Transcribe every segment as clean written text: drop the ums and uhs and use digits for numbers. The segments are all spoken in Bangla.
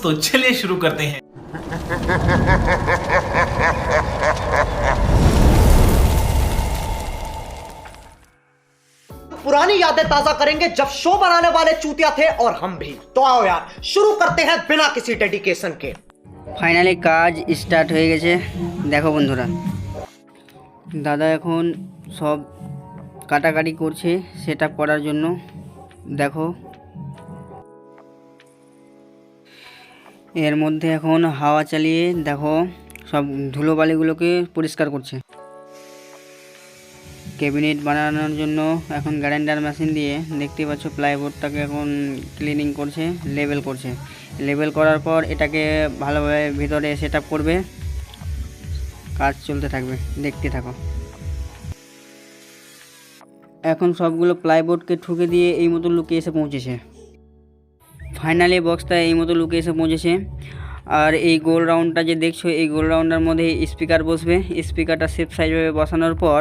तो चलिए शुरू करते हैं। पुरानी यादें ताजा करेंगे जब शो बनाने वाले चूतिया थे और हम भी। तो आओ यार शुरू करते हैं बिना किसी डेडिकेशन के। ফাইনালি কাজ স্টার্ট হয়ে গেছে। দেখো বন্ধুরা, দাদা এখন সব কাটাকাটি করছে সেট আপ করার জন্য। দেখো এর মধ্যে এখন হাওয়া চালিয়ে দেখো সব ধুলোবালিগুলোকে পরিষ্কার করছে। ক্যাবিনেট বানানোর জন্য এখন গ্রাইন্ডার মেশিন দিয়ে দেখতে পাচ্ছ প্লাইবোর্ডটাকে এখন ক্লিনিং করছে, লেবেল করছে। লেবেল করার পর এটাকে ভালোভাবে ভিতরে সেট আপ করবে। কাজ চলতে থাকবে, দেখতে থাকো। এখন সবগুলো প্লাইবোর্ডকে ঠুকে দিয়ে এই মতো লুকে এসে পৌঁছেছে। ফাইনালি বক্সটা এই মতো লুকে এসে পৌঁছেছে। আর এই গোল রাউন্ডটা যে দেখছো, এই গোল রাউন্ডের মধ্যে স্পিকার বসবে। স্পিকারটা সেফ সাইজভাবে বসানোর পর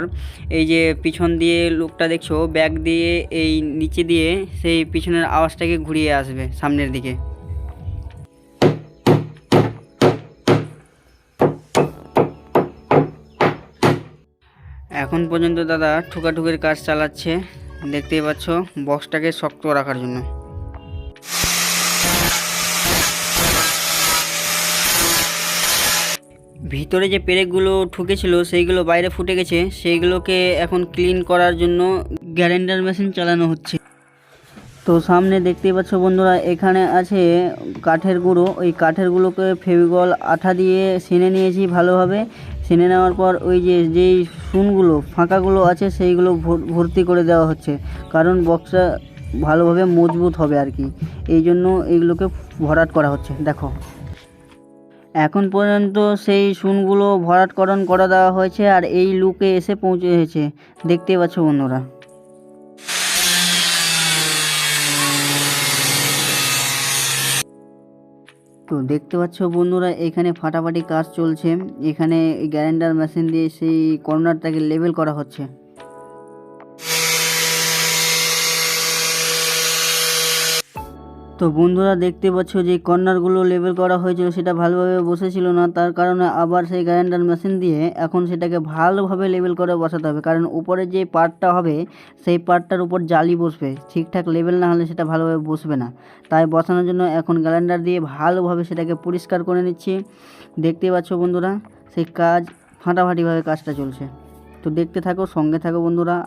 এই যে পিছন দিয়ে লুকটা দেখছো, ব্যাক দিয়ে এই নিচে দিয়ে সেই পিছনের আওয়াজটাকে ঘুরিয়ে আসবে সামনের দিকে। এখন পর্যন্ত দাদা ঠুকাঠুকির কাজ চালাচ্ছে, দেখতেই পাচ্ছ, বক্সটাকে শক্ত রাখার জন্য। ভিতরে যে পেরেকগুলো ঠুকেছিল সেইগুলো বাইরে ফুটে গেছে, সেইগুলোকে এখন ক্লিন করার জন্য গ্রাইন্ডার মেশিন চালানো হচ্ছে। তো সামনে দেখতেই পাচ্ছ বন্ধুরা, এখানে আছে কাঠের গুঁড়ো। ওই কাঠের গুঁড়োকে ফেভিকল আঠা দিয়ে সেনে নিয়েছি ভালোভাবে। সেনে নেওয়ার পর ওই যেই শুনগুলো ফাঁকাগুলো আছে সেইগুলো ভর্তি করে দেওয়া হচ্ছে, কারণ বক্সটা ভালোভাবে মজবুত হবে আর কি। এই জন্য এইগুলোকে ভরাট করা হচ্ছে। দেখো এখন পর্যন্ত সেই শুনগুলো ভরাটকরণ করে দেওয়া হয়েছে আর এই লুকে এসে পৌঁছেছে, দেখতে পাচ্ছ বন্ধুরা। তো দেখতে পাচ্ছ বন্ধুরা, এখানে ফাটাফাটি কাজ চলছে। এখানে গ্রাইন্ডার মেশিন দিয়ে সেই কর্নারটাকে লেবেল করা হচ্ছে। তো বন্ধুরা দেখতে পাচ্ছ যে কর্নারগুলো লেবেল করা হয়েছিল সেটা ভালোভাবে বসেছিল না, তার কারণে আবার সেই গ্রাইন্ডার মেশিন দিয়ে এখন সেটাকে ভালোভাবে লেবেল করে বসাতে হবে, কারণ উপরে যে পার্টটা হবে সেই পার্টটার উপর জালি বসবে। ঠিকঠাক লেবেল না হলে সেটা ভালোভাবে বসবে না। তাই বসানোর জন্য এখন গ্রাইন্ডার দিয়ে ভালোভাবে সেটাকে পরিষ্কার করে নিচ্ছি। দেখতে পাচ্ছ বন্ধুরা, সেই কাজ ফাটাফাটিভাবে কাজটা চলছে। তো দেখতে থাকো, সঙ্গে থাকো বন্ধুরা।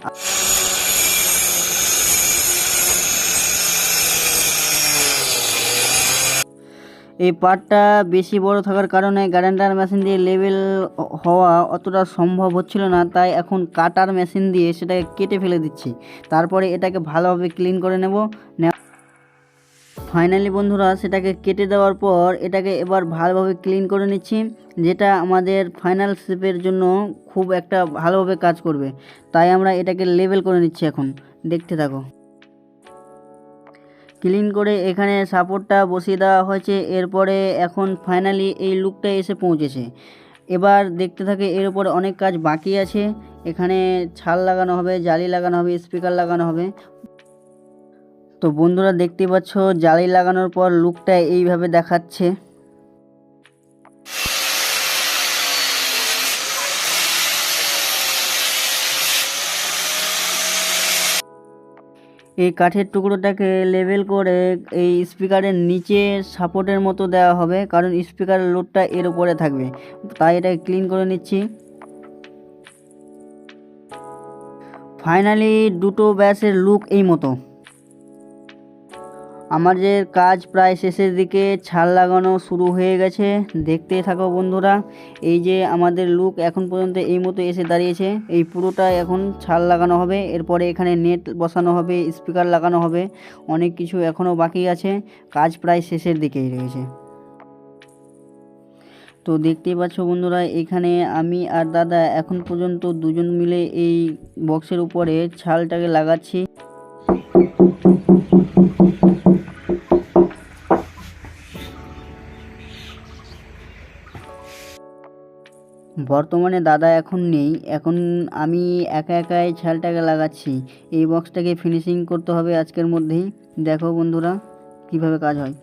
এই পার্টটা বেশি বড় থাকার কারণে গ্রাইন্ডার মেশিন দিয়ে লেবেল হওয়া অতটা সম্ভব হচ্ছিল না, তাই এখন কাটার মেশিন দিয়ে সেটাকে কেটে ফেলে দিচ্ছি। তারপরে এটাকে ভালোভাবে ক্লিন করে নেব। ফাইনালি বন্ধুরা, সেটাকে কেটে দেওয়ার পর এটাকে এবার ভালোভাবে ক্লিন করে নিচ্ছি, যেটা আমাদের ফাইনাল শেপের জন্য খুব একটা ভালোভাবে কাজ করবে। তাই আমরা এটাকে লেবেল করে নিচ্ছি। এখন দেখতে থাকো। ক্লিন করে এখানে সাপোর্টটা বসিয়ে দেওয়া হয়েছে। এরপরে এখন ফাইনালি এই লুকটা এসে পৌঁছেছে। এবার দেখতে থাকে, এর উপরে অনেক কাজ বাকি আছে। এখানে ছাল লাগানো হবে, জালি লাগানো হবে, স্পিকার লাগানো হবে। তো বন্ধুরা দেখতে পাচ্ছ, জালি লাগানোর পর লুকটা এইভাবে দেখাচ্ছে। এই কাঠের টুকরোটাকে লেবেল করে এই স্পিকারের নিচে সাপোর্টের মতো দেওয়া হবে, কারণ স্পিকারের লোডটা এর উপরে থাকবে। তাই এটাকে ক্লিন করে নিচ্ছি। ফাইনালি দুটো ব্যাসের লুক এই মতো। আমাদের কাজ প্রায় শেষের দিকে, ছাল লাগানো শুরু হয়ে গেছে। দেখতেই থাকো বন্ধুরা। এই যে আমাদের লুক এখন পর্যন্ত এই মতো এসে দাঁড়িয়েছে। এই পুরোটা এখন ছাল লাগানো হবে, এরপরে এখানে নেট বসানো হবে, স্পিকার লাগানো হবে। অনেক কিছু এখনও বাকি আছে, কাজ প্রায় শেষের দিকেই রয়েছে। তো দেখতেই পাচ্ছ বন্ধুরা, এখানে আমি আর দাদা এখন পর্যন্ত দুজন মিলে এই বক্সের উপরে ছালটাকে লাগাচ্ছি। বর্তমানে দাদা এখন নেই, এখন আমি একা একাই ছালটাকে লাগাচ্ছি। এই বক্সটাকে ফিনিশিং করতে হবে আজকের মধ্যেই। দেখো বন্ধুরা কিভাবে কাজ হয়।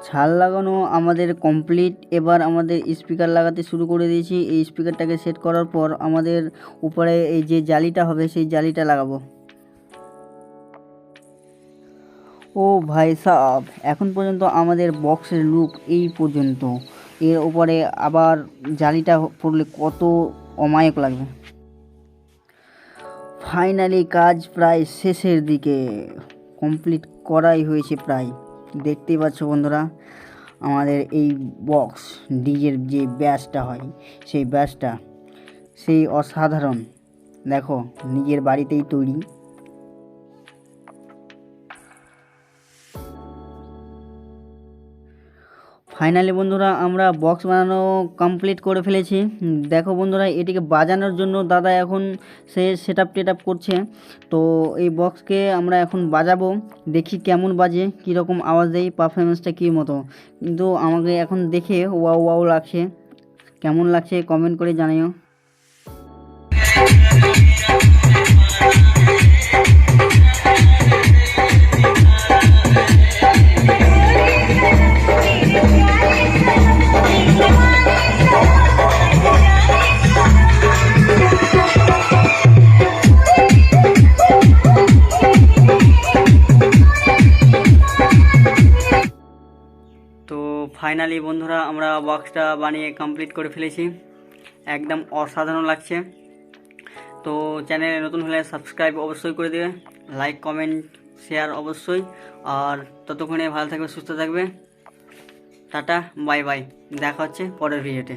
ছাল লাগানো আমাদের কমপ্লিট। এবার আমাদের স্পিকার লাগাতে শুরু করে দিয়েছি। এই স্পিকারটাকে সেট করার পর আমাদের উপরে এই যে জালিটা হবে সেই জালিটা লাগাবো। ও ভাই সাব, এখন পর্যন্ত আমাদের বক্সের লুক এই পর্যন্ত। এর উপরে আবার জালিটা পড়লে কত অমায়ক লাগবে। ফাইনালি কাজ প্রায় শেষের দিকে, কমপ্লিট করাই হয়েছে প্রায়। দেখতেই পাচ্ছ বন্ধুরা, আমাদের এই বক্স ডিজের যে ব্যাসটা হয় সেই ব্যাসটা সেই অসাধারণ। দেখো, নিজের বাড়িতেই তৈরি। ফাইনালি বন্ধুরা আমরা বক্স বানানো কমপ্লিট করে ফেলেছি। দেখো বন্ধুরা, এটিকে বাজানোর জন্য দাদা এখন সে সেটআপ করছে। তো এই বক্সকে আমরা এখন বাজাবো, দেখি কেমন বাজে, কীরকম আওয়াজ দেয়, পারফরমেন্সটা কী মতো। কিন্তু আমাকে এখন দেখে ওয়াও ওয়াও লাগছে। কেমন লাগছে কমেন্ট করে জানিও। তো ফাইনালি বন্ধুরা আমরা বক্সটা বানিয়ে কমপ্লিট করে ফেলেছি। একদম অসাধারণ লাগছে। তো চ্যানেলে নতুন হলে সাবস্ক্রাইব অবশ্যই করে দেবে, লাইক কমেন্ট শেয়ার অবশ্যই। আর ততক্ষণে ভালো থাকবে, সুস্থ থাকবে। টাটা, বাই বাই, দেখা হচ্ছে পরের ভিডিওতে।